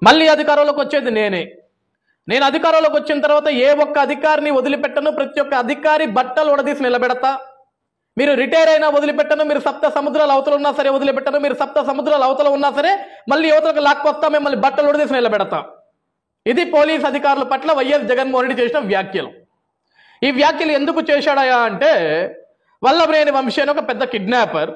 మళ్ళీ అధికారంలోకి వచ్చేది నేను అధికారంలోకి వచ్చిన తర్వాత ఏ ఒక్క అధికారిని వదిలిపెట్టను, ప్రతి ఒక్క అధికారి బట్టలు ఉడదీసి నిలబెడతా. మీరు రిటైర్ అయినా వదిలిపెట్టను, మీరు సప్త సముద్రాల అవతల ఉన్నా సరే వదిలిపెట్టను, మీరు సప్త సముద్రాల అవతల ఉన్నా సరే మళ్ళీ యువతలకు లాక్కొస్తా, మిమ్మల్ని బట్టలు ఉడదీసి నిలబెడతా. ఇది పోలీస్ అధికారుల పట్ల వైఎస్ జగన్మోహన్ రెడ్డి చేసిన వ్యాఖ్యలు. ఈ వ్యాఖ్యలు ఎందుకు చేశాడయా అంటే, వల్లభనేని వంశీ అని ఒక పెద్ద కిడ్నాపర్.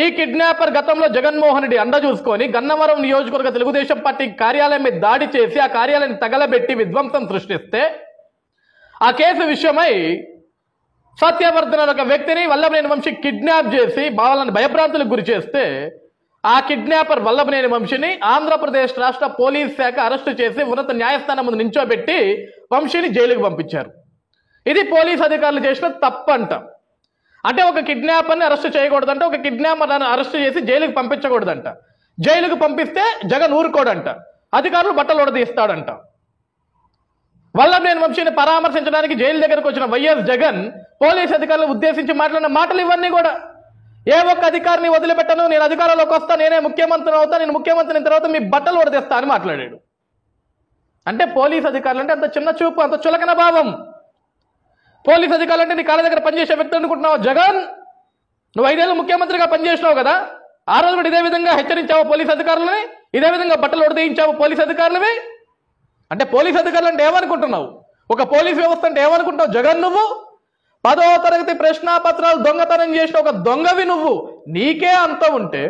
ఈ కిడ్నాపర్ గతంలో జగన్మోహన్ రెడ్డి అండ చూసుకొని గన్నవరం నియోజకవర్గ తెలుగుదేశం పార్టీ కార్యాలయం మీద దాడి చేసి ఆ కార్యాలయాన్ని తగలబెట్టి విధ్వంసం సృష్టిస్తే, ఆ కేసు విషయమై సత్యవర్ధన్ అనే ఒక వ్యక్తిని వల్లభనేని వంశీ కిడ్నాప్ చేసి వాళ్ళని భయభ్రాంతులకు గురి చేస్తే, ఆ కిడ్నాపర్ వల్లభనేని వంశీని ఆంధ్రప్రదేశ్ రాష్ట్ర పోలీస్ శాఖ అరెస్టు చేసి ఉన్నత న్యాయస్థానం ముందు నించోబెట్టి వంశీని జైలుకు పంపించారు. ఇది పోలీస్ అధికారులు చేసిన తప్పంట. అంటే ఒక కిడ్నాపర్ని అరెస్ట్ చేయకూడదంట, ఒక కిడ్నాపర్ని అరెస్ట్ చేసి జైలుకి పంపించకూడదంట. జైలుకు పంపిస్తే జగన్ ఊరుకోడంట, అధికారులు బట్టలు ఉడదీస్తాడంట. వల్లభనేని వంశీని పరామర్శించడానికి జైలు దగ్గరకు వచ్చిన వైఎస్ జగన్ పోలీస్ అధికారులను ఉద్దేశించి మాట్లాడిన మాటలు ఇవన్నీ కూడా. ఏ ఒక్క అధికారిని వదిలిపెట్టను, నేను అధికారంలోకి వస్తా, నేనే ముఖ్యమంత్రి అవుతా, నేను ముఖ్యమంత్రిని తర్వాత మీ బట్టలు ఉడదీస్తా అని మాట్లాడాడు. అంటే పోలీస్ అధికారులు అంటే అంత చిన్న చూపు, అంత చులకన భావం. పోలీస్ అధికారులు అంటే నీ కాళ్ళ దగ్గర పనిచేసే వ్యక్తి అనుకుంటున్నావు జగన్? నువ్వు 5 ఏళ్ళు ముఖ్యమంత్రిగా పనిచేసినావు కదా, ఆ రోజు కూడా ఇదే విధంగా హెచ్చరించావు పోలీస్ అధికారులని, ఇదే విధంగా బట్టలు ఉడదీయించావు పోలీస్ అధికారులవి. అంటే పోలీస్ అధికారులు అంటే ఏమనుకుంటున్నావు? ఒక పోలీస్ వ్యవస్థ అంటే ఏమనుకుంటున్నావు జగన్? నువ్వు 10వ తరగతి ప్రశ్నాపత్రాలు దొంగతనం చేసిన ఒక దొంగవి నువ్వు. నీకే అంత ఉంటే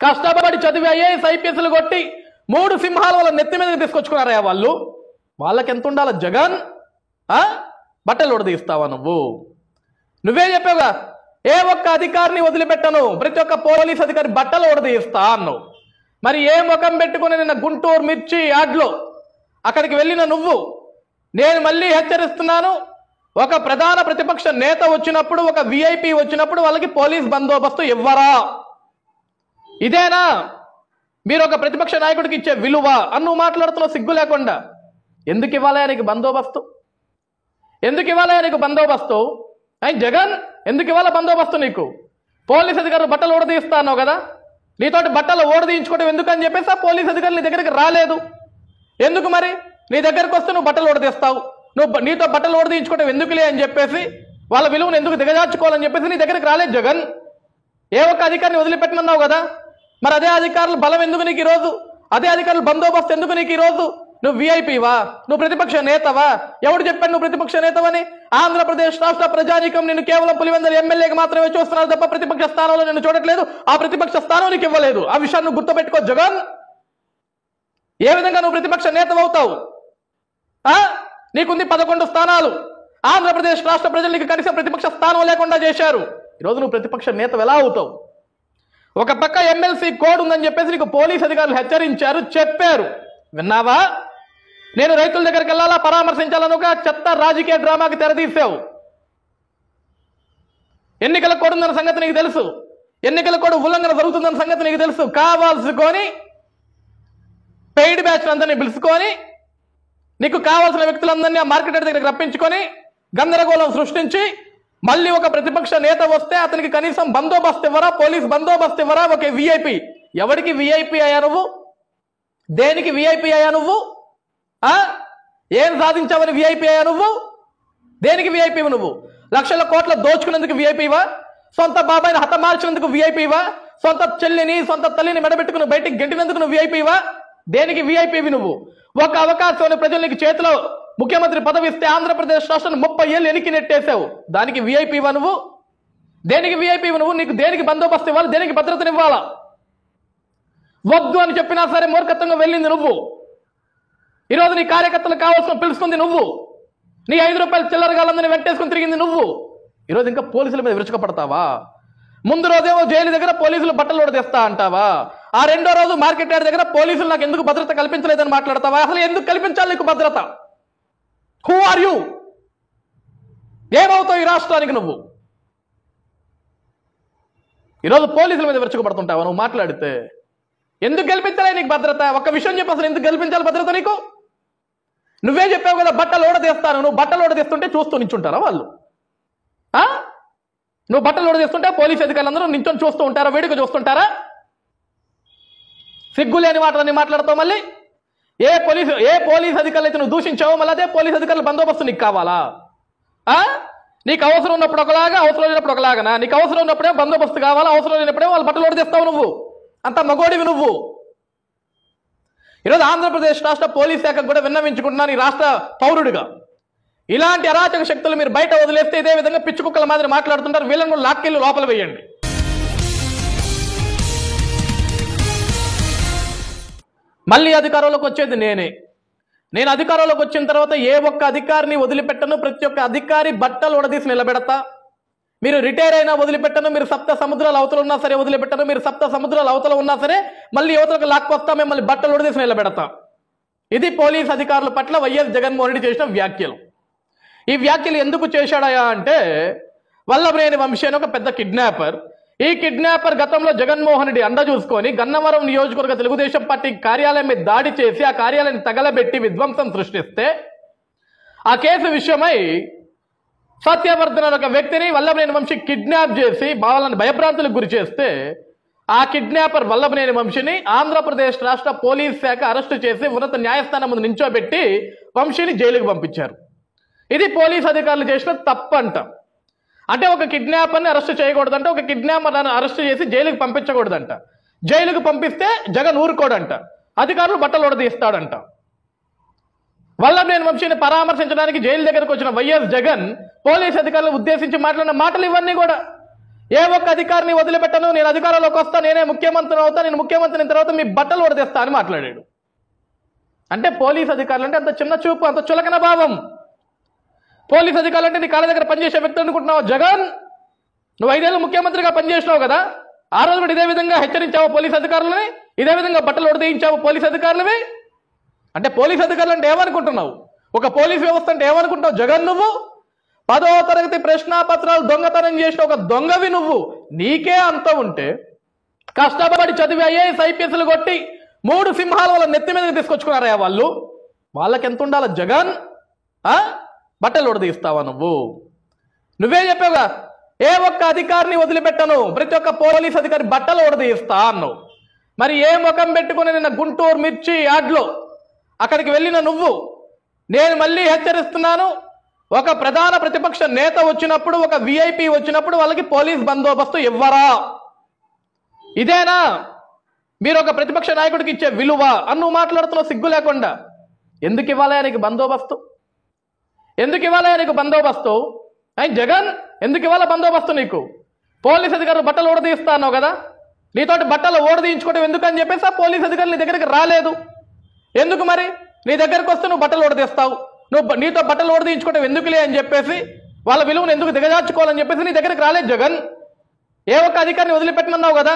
కష్టపడి చదివి ఐఏఎస్ ఐపీఎస్లు కొట్టి 3 సింహాల వాళ్ళ నెత్తి మీదకి తీసుకొచ్చుకున్నారా వాళ్ళు? వాళ్ళకి ఎంత ఉండాలి జగన్? బట్టలు ఉడదీస్తావా నువ్వే చెప్పావుగా, ఏ ఒక్క అధికారిని వదిలిపెట్టను, ప్రతి ఒక్క పోలీస్ అధికారి బట్టలు ఉడదీస్తా అన్నావు. మరి ఏ ముఖం పెట్టుకుని నిన్న గుంటూరు మిర్చి యార్డ్లో అక్కడికి వెళ్ళిన నువ్వు, నేను మళ్ళీ హెచ్చరిస్తున్నాను, ఒక ప్రధాన ప్రతిపక్ష నేత వచ్చినప్పుడు, ఒక విఐపి వచ్చినప్పుడు వాళ్ళకి పోలీస్ బందోబస్తు ఇవ్వరా? ఇదేనా మీరు ఒక ప్రతిపక్ష నాయకుడికి ఇచ్చే విలువ అని నువ్వు మాట్లాడుతున్నావు సిగ్గు లేకుండా? ఎందుకు ఇవ్వాలి నీకు బందోబస్తు? ఎందుకు ఇవ్వాలి నీకు బందోబస్తు? జగన్ ఎందుకు ఇవ్వాలి బందోబస్తు నీకు? పోలీస్ అధికారులు బట్టలు ఓడదీస్తా అన్నావు కదా, నీతోటి బట్టలు ఓడదీయించుకోవడం ఎందుకని చెప్పేసి ఆ పోలీస్ అధికారులు నీ దగ్గరికి రాలేదు. ఎందుకు మరి నీ దగ్గరకు వస్తే నువ్వు బట్టలు ఓడదీస్తావు? నీతో బట్టలు ఓడదీయించుకోవడం ఎందుకులే అని చెప్పేసి, వాళ్ళ విలువను ఎందుకు దిగజార్చుకోవాలని చెప్పేసి నీ దగ్గరికి రాలేదు జగన్. ఏ ఒక్క అధికారిని వదిలిపెట్టనున్నావు కదా, మరి అదే అధికారులు బలం ఎందుకు నీకు ఈరోజు? అదే అధికారులు బందోబస్తు ఎందుకు నీకు ఈరోజు? నువ్వు విఐపివా? నువ్వు ప్రతిపక్ష నేతవా? ఎవడు చెప్పాను నువ్వు ప్రతిపక్ష నేతవని? ఆంధ్రప్రదేశ్ రాష్ట్ర ప్రజానీకం నిన్ను కేవలం పులివెందుల ఎమ్మెల్యేకి మాత్రమే చూస్తున్నారు తప్ప ప్రతిపక్ష స్థానంలో నిన్ను చూడట్లేదు. ఆ ప్రతిపక్ష స్థానం నీకు ఇవ్వలేదు. ఆ విషయాన్ని నువ్వు గుర్తుపెట్టుకో జగన్. ఏ విధంగా నువ్వు ప్రతిపక్ష నేతవవుతావు? నీకుంది 11 స్థానాలు. ఆంధ్రప్రదేశ్ రాష్ట్ర ప్రజలు నీకు కనీసం ప్రతిపక్ష స్థానం లేకుండా చేశారు. ఈరోజు నువ్వు ప్రతిపక్ష నేతవు ఎలా అవుతావు? ఒక పక్క ఎమ్మెల్సీ కోడ్ ఉందని చెప్పేసి నీకు పోలీస్ అధికారులు హెచ్చరించారు, చెప్పారు, విన్నావా? నేను రైతుల దగ్గరికి వెళ్ళాలా, పరామర్శించాలని ఒక చెత్త రాజకీయ డ్రామాకి తెరదీసావు. ఎన్నికల కోడ్ ఉందన్న సంగతి నీకు తెలుసు, ఎన్నికల కోడ్ ఉల్లంఘన జరుగుతుందన్న సంగతి నీకు తెలుసు. కావాల్సుకొని పెయిడ్ బ్యాచ్ అందరినీ పిలుచుకొని నీకు కావాల్సిన వ్యక్తులందరినీ ఆ మార్కెట్ దగ్గరికి రప్పించుకొని గందరగోళం సృష్టించి మళ్ళీ ఒక ప్రతిపక్ష నేత వస్తే అతనికి కనీసం బందోబస్తు ఇవ్వరా, పోలీస్ బందోబస్తు ఇవ్వరా? ఒక విఐపి. ఎవరికి విఐపి అయ్యా నువ్వు? దేనికి విఐపి అయ్యా నువ్వు? ఏం సాధించావని విఐపి అయ్యా నువ్వు? దేనికి విఐపి నువ్వు? లక్షల కోట్ల దోచుకునేందుకు విఐపివా? సొంత బాబాయిని హతమార్చినందుకు విఐపివా? సొంత చెల్లిని సొంత తల్లిని మెడబెట్టుకుని బయటికి గెంటినందుకు నువ్వు విఐపివా? దేనికి విఐపివి నువ్వు? ఒక అవకాశం ప్రజలు నీకు చేతిలో ముఖ్యమంత్రి పదవి ఇస్తే ఆంధ్రప్రదేశ్ రాష్ట్రాన్ని 30 ఏళ్ళు ఎనికి నెట్టేశావు. దానికి విఐపివా నువ్వు? దేనికి విఐపివి నువ్వు? నీకు దేనికి బందోబస్తు ఇవ్వాలి, దేనికి భద్రతనివ్వాలా? వద్దు అని చెప్పినా సరే మూర్ఖత్వంగా వెళ్ళింది నువ్వు. ఈరోజు నీ కార్యకర్తలు కావాల్సిన పిలుచుకుంది నువ్వు. నీ 5 రూపాయల చిల్లరగాళ్ళందరినీ వెంటేసుకుని తిరిగింది నువ్వు. ఈరోజు ఇంకా పోలీసుల మీద విరుచుకపడతావా? ముందు రోజేమో జైలు దగ్గర పోలీసులు బట్టలు ఉడదీస్తా అంటావా? ఆ రెండో రోజు మార్కెట్ యార్డ్ దగ్గర పోలీసులు నాకు ఎందుకు భద్రత కల్పించలేదని మాట్లాడతావా? అసలు ఎందుకు కల్పించాలి నీకు భద్రత? Who are you? ఏమవుతావు ఈ రాష్ట్రానికి నువ్వు? ఈరోజు పోలీసుల మీద విరుచుకుపడుతుంటావా నువ్వు మాట్లాడితే? ఎందుకు కల్పించాలి నీకు భద్రత? ఒక్క విషయం చెప్పు, అసలు ఎందుకు కల్పించాలి భద్రత నీకు? నువ్వే చెప్పావు కదా బట్టలు ఓడదీస్తాను. నువ్వు బట్టలు ఓడదీస్తుంటే చూస్తూ నించుంటారా వాళ్ళు? నువ్వు బట్టలు ఓడదీస్తుంటే పోలీసు అధికారులందరూ నించొని చూస్తూ ఉంటారా? వేడుక చూస్తుంటారా? సిగ్గు లేని మాటలన్నీ మాట్లాడతావు మళ్ళీ. ఏ పోలీస్ అధికారులు అయితే నువ్వు దూషించావో మళ్ళీ అదే పోలీస్ అధికారుల బందోబస్తు నీకు కావాలా? నీకు అవసరం ఉన్నప్పుడు ఒకలాగా, అవసరం లేనప్పుడు ఒకలాగనా? నీకు అవసరం ఉన్నప్పుడే బందోబస్తు కావాలా, అవసరం లేనప్పుడే వాళ్ళు బట్టలు ఓడిస్తావు నువ్వు. అంత మగోడివి నువ్వు. ఈరోజు ఆంధ్రప్రదేశ్ రాష్ట్ర పోలీస్ శాఖకు కూడా విన్నవించుకుంటున్నాను ఈ రాష్ట్ర పౌరుడిగా. ఇలాంటి అరాచక శక్తులు మీరు బయట వదిలేస్తే ఇదే విధంగా పిచ్చి కుక్కల మాదిరి మాట్లాడుతుంటారు. వీళ్ళని కూడా లాక్కెళ్ళి లోపల వేయండి. మళ్ళీ అధికారంలోకి వచ్చేది నేను అధికారంలోకి వచ్చిన తర్వాత ఏ ఒక్క అధికారిని వదిలిపెట్టను. ప్రతి ఒక్క అధికారి బట్టలు ఉడదీసి నిలబెడతా. మీరు రిటైర్ అయినా వదిలిపెట్టను. మీరు సప్త సముద్రాల అవతల ఉన్నా సరే వదిలిపెట్టను. మీరు సప్త సముద్రాల అవతల ఉన్నా సరే మళ్ళీ యువతలకు లాక్కొస్తా, మిమ్మల్ని బట్టలు ఉడదీసి నిలబెడతా. ఇది పోలీస్ అధికారుల పట్ల వైఎస్ జగన్మోహన్ రెడ్డి చేసిన వ్యాఖ్యలు. ఈ వ్యాఖ్యలు ఎందుకు చేశాడయా అంటే, వల్లభనేని వంశీ అని ఒక పెద్ద కిడ్నాపర్. ఈ కిడ్నాపర్ గతంలో జగన్మోహన్ రెడ్డి అండ చూసుకొని గన్నవరం నియోజకవర్గ తెలుగుదేశం పార్టీ కార్యాలయం మీద దాడి చేసి ఆ కార్యాలయాన్ని తగలబెట్టి విధ్వంసం సృష్టిస్తే ఆ కేసు విషయమై సత్యవర్ధన్ ఒక వ్యక్తిని వల్లభనేని వంశీ కిడ్నాప్ చేసి వాళ్ళని భయభ్రాంతులకు గురి చేస్తే ఆ కిడ్నాపర్ వల్లభనేని వంశీని ఆంధ్రప్రదేశ్ రాష్ట్ర పోలీస్ శాఖ అరెస్టు చేసి ఉన్నత న్యాయస్థానం ముందు నించోబెట్టి వంశీని జైలుకు పంపించారు. ఇది పోలీస్ అధికారులు చేసిన తప్పంట. అంటే ఒక కిడ్నాపర్ని అరెస్ట్ చేయకూడదంట, ఒక కిడ్నాపర్ని అరెస్ట్ చేసి జైలుకి పంపించకూడదంట. జైలుకు పంపిస్తే జగన్ ఊరుకోడంట, అధికారులు బట్టలు ఉడదీస్తాడంట. వల్లభనేని వంశీని పరామర్శించడానికి జైలు దగ్గరకు వచ్చిన వైఎస్ జగన్ పోలీస్ అధికారులు ఉద్దేశించి మాట్లాడిన మాటలు ఇవన్నీ కూడా. ఏ ఒక్క అధికారిని వదిలిపెట్టను, నేను అధికారంలోకి వస్తా, నేనే ముఖ్యమంత్రి అవుతా, నేను ముఖ్యమంత్రిని తర్వాత మీ బట్టలు ఉడదీస్తా అని మాట్లాడాడు. అంటే పోలీస్ అధికారులు అంటే అంత చిన్న చూపు, అంత చులకన భావం. పోలీస్ అధికారులు అంటే నీ కాళ్ళ దగ్గర పనిచేసే వ్యక్తి అనుకుంటున్నావు జగన్? నువ్వు 5 ఏళ్ళు ముఖ్యమంత్రిగా పనిచేసినావు కదా, ఆ రోజు కూడా ఇదే విధంగా హెచ్చరించావు పోలీస్ అధికారులని, ఇదే విధంగా బట్టలు ఉడదీయించావు పోలీస్ అధికారులవి. అంటే పోలీస్ అధికారులు అంటే ఏమనుకుంటున్నావు? ఒక పోలీస్ వ్యవస్థ అంటే ఏమనుకుంటావు జగన్? నువ్వు 10వ తరగతి ప్రశ్నాపత్రాలు దొంగతనం చేసిన ఒక దొంగవి నువ్వు. నీకే అంత ఉంటే కష్టపడి చదివి ఐఏఎస్ ఐపీఎస్లు కొట్టి 3 సింహాలు వాళ్ళ నెత్తి మీదకి తీసుకొచ్చుకున్నారా వాళ్ళు? వాళ్ళకి ఎంత ఉండాలి జగన్? బట్టలు ఉడదీస్తావా నువ్వు? నువ్వే చెప్పావుగా, ఏ ఒక్క అధికారిని వదిలిపెట్టను, ప్రతి ఒక్క పోలీస్ అధికారి బట్టలు ఉడదీస్తా అన్నావు. మరి ఏ ముఖం పెట్టుకుని నిన్న గుంటూరు మిర్చి యార్డ్లో అక్కడికి వెళ్ళిన నువ్వు, నేను మళ్ళీ హెచ్చరిస్తున్నాను, ఒక ప్రధాన ప్రతిపక్ష నేత వచ్చినప్పుడు, ఒక విఐపి వచ్చినప్పుడు వాళ్ళకి పోలీస్ బందోబస్తు ఇవ్వరా? ఇదేనా మీరు ఒక ప్రతిపక్ష నాయకుడికి ఇచ్చే విలువ అని నువ్వు మాట్లాడుతున్నావు సిగ్గు లేకుండా? ఎందుకు ఇవ్వాలి నీకు బందోబస్తు? ఎందుకు ఇవ్వాలి నీకు బందోబస్తు? జగన్ ఎందుకు ఇవ్వాలి బందోబస్తు నీకు? పోలీస్ అధికారులు బట్టలు ఓడదీస్తా అన్నావు కదా, నీతోటి బట్టలు ఓడదీయించుకోవడం ఎందుకని చెప్పేసి ఆ పోలీస్ అధికారులు నీ దగ్గరికి రాలేదు. ఎందుకు మరి? నీ దగ్గరకు వస్తే నువ్వు బట్టలు ఓడదీస్తావు, నీతో బట్టలు ఓడదీయించుకోవడం ఎందుకులే అని చెప్పేసి, వాళ్ళ విలువను ఎందుకు దిగజార్చుకోవాలని చెప్పేసి నీ దగ్గరికి రాలేదు జగన్. ఏ ఒక్క అధికారిని వదిలిపెట్టనన్నావు కదా,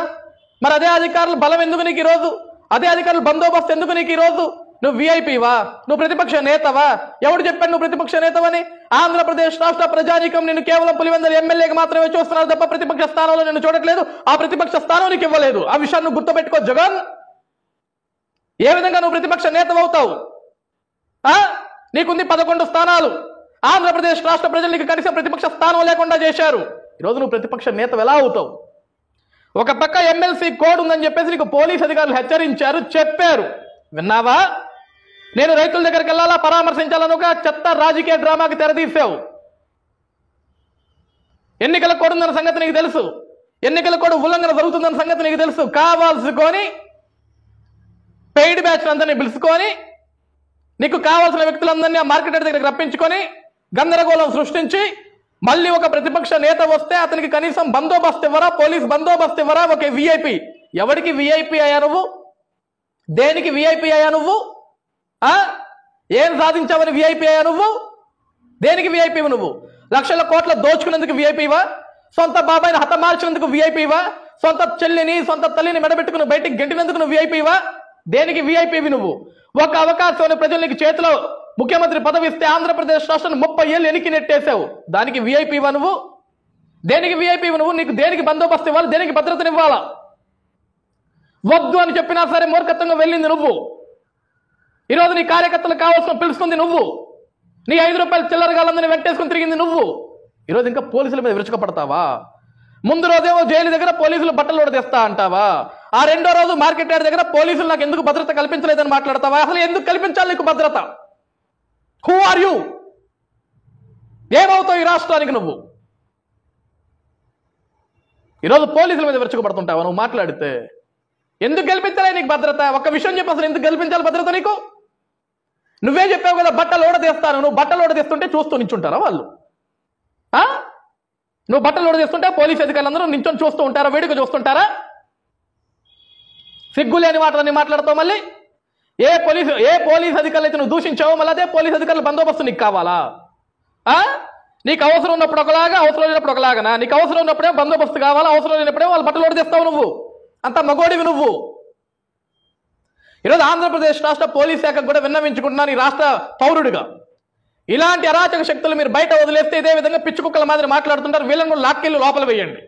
మరి అదే అధికారులు బలం ఎందుకు నీకు ఈరోజు? అదే అధికారులు బందోబస్తు ఎందుకు నీకు ఈరోజు? నువ్వు విఐపివా? నువ్వు ప్రతిపక్ష నేతవా? ఎవడు చెప్పాడు నువ్వు ప్రతిపక్ష నేతవని? ఆంధ్రప్రదేశ్ రాష్ట్ర ప్రజానీకం నిన్ను కేవలం పులివెందుల ఎమ్మెల్యేగా మాత్రమే చూస్తున్నారు తప్ప ప్రతిపక్ష స్థానంలో నిన్ను చూడట్లేదు. ఆ ప్రతిపక్ష స్థానం నీకు ఇవ్వలేదు. ఆ విషయాన్ని నువ్వు గుర్తుపెట్టుకో జగన్. ఏ విధంగా నువ్వు ప్రతిపక్ష నేతవవుతావు? నీకుంది 11 స్థానాలు. ఆంధ్రప్రదేశ్ రాష్ట్ర ప్రజలు నీకు కనీసం ప్రతిపక్ష స్థానం లేకుండా చేశారు. ఈరోజు నువ్వు ప్రతిపక్ష నేతవు ఎలా అవుతావు? ఒక పక్క ఎమ్మెల్సీ కోడ్ ఉందని చెప్పేసి నీకు పోలీస్ అధికారులు హెచ్చరించారు, చెప్పారు, విన్నావా? నేను రైతుల దగ్గరికి వెళ్ళాలా, పరామర్శించాలని ఒక చెత్త రాజకీయ డ్రామాకి తెరదీసావు. ఎన్నికల కోడ్ ఉందన్న సంగతి నీకు తెలుసు, ఎన్నికల కోడ్ ఉల్లంఘన జరుగుతుందన్న సంగతి నీకు తెలుసు. కావాల్సుకొని పెయిడ్ బ్యాచ్ అందరినీ పిలుచుకొని నీకు కావాల్సిన వ్యక్తులందరినీ ఆ మార్కెట్ దగ్గరికి రప్పించుకొని గందరగోళం సృష్టించి మళ్ళీ ఒక ప్రతిపక్ష నేత వస్తే అతనికి కనీసం బందోబస్తు ఇవ్వరా, పోలీస్ బందోబస్తు ఇవ్వరా? ఒక విఐపి. ఎవరికి విఐపి అయ్యా నువ్వు? దేనికి విఐపి అయ్యా నువ్వు? ఏం సాధించావని విఐపి అయ్యా నువ్వు? దేనికి విఐపి నువ్వు? లక్షల కోట్ల దోచుకునేందుకు విఐపివా? సొంత బాబాయిని హతమార్చినందుకు విఐపివా? సొంత చెల్లిని సొంత తల్లిని మెడబెట్టుకుని బయటికి గెంటినందుకు నువ్వు విఐపివా? దేనికి విఐపివి నువ్వు? ఒక అవకాశం ప్రజలు నీకు చేతిలో ముఖ్యమంత్రి పదవి ఇస్తే ఆంధ్రప్రదేశ్ రాష్ట్రాన్ని 30 ఏళ్ళు ఎనికి నెట్టేశావు. దానికి విఐపివా నువ్వు? దేనికి విఐపివి నువ్వు? నీకు దేనికి బందోబస్తు ఇవ్వాలి, దేనికి భద్రతనివ్వాలా? వద్దు అని చెప్పినా సరే మూర్ఖత్వంగా వెళ్ళింది నువ్వు. ఈరోజు నీ కార్యకర్తలు కావాల్సిన పిలుచుకుంది నువ్వు. నీ 5 రూపాయలు చిల్లరగాలందని వెంటేసుకుని తిరిగింది నువ్వు. ఈరోజు ఇంకా పోలీసుల మీద విరుచుకపడతావా? ముందు రోజేమో జైలు దగ్గర పోలీసులు బట్టలు తెస్తా అంటావా, ఆ రెండో రోజు మార్కెట్ యార్డ్ దగ్గర పోలీసులు నాకు ఎందుకు భద్రత కల్పించలేదని మాట్లాడతావా? అసలు ఎందుకు కల్పించాలి నీకు భద్రత? Who are you? ఏమవుతావు ఈ రాష్ట్రానికి నువ్వు? ఈరోజు పోలీసుల మీద విరుచుకుపడుతుంటావా నువ్వు మాట్లాడితే? ఎందుకు కల్పించాలి నీకు భద్రత? ఒక్క విషయం చెప్పు, అసలు ఎందుకు కల్పించాలి భద్రత నీకు? నువ్వే చెప్పావు కదా బట్టలు తీస్తాను. నువ్వు బట్టలు తీస్తుంటే చూస్తూ నించుంటారా వాళ్ళు? నువ్వు బట్టలు తీస్తుంటే పోలీసు అధికారులందరూ నించొని చూస్తూ ఉంటారా? వేడుక చూస్తుంటారా? సిగ్గులేని మాటలని మాట్లాడతావు మళ్ళీ. ఏ పోలీస్ అధికారులు అయితే నువ్వు దూషించావో మళ్ళీ అదే పోలీస్ అధికారుల బందోబస్తు నీకు కావాలా? నీకు అవసరం ఉన్నప్పుడు ఒకలాగా, అవసరం లేనప్పుడు ఒకలాగనా? నీకు అవసరం ఉన్నప్పుడే బందోబస్తు కావాలా, అవసరం లేనప్పుడే వాళ్ళు బట్టలు తెస్తావు నువ్వు. అంత మగోడివి నువ్వు. ఈరోజు ఆంధ్రప్రదేశ్ రాష్ట్ర పోలీస్ శాఖకు కూడా విన్నవించుకుంటున్నాను ఈ రాష్ట్ర పౌరుడిగా. ఇలాంటి అరాచక శక్తులు మీరు బయట వదిలేస్తే ఇదే విధంగా పిచ్చి కుక్కల మాదిరి మాట్లాడుతుంటారు. వీళ్ళని కూడా లాక్కెళ్ళి లోపల వేయండి.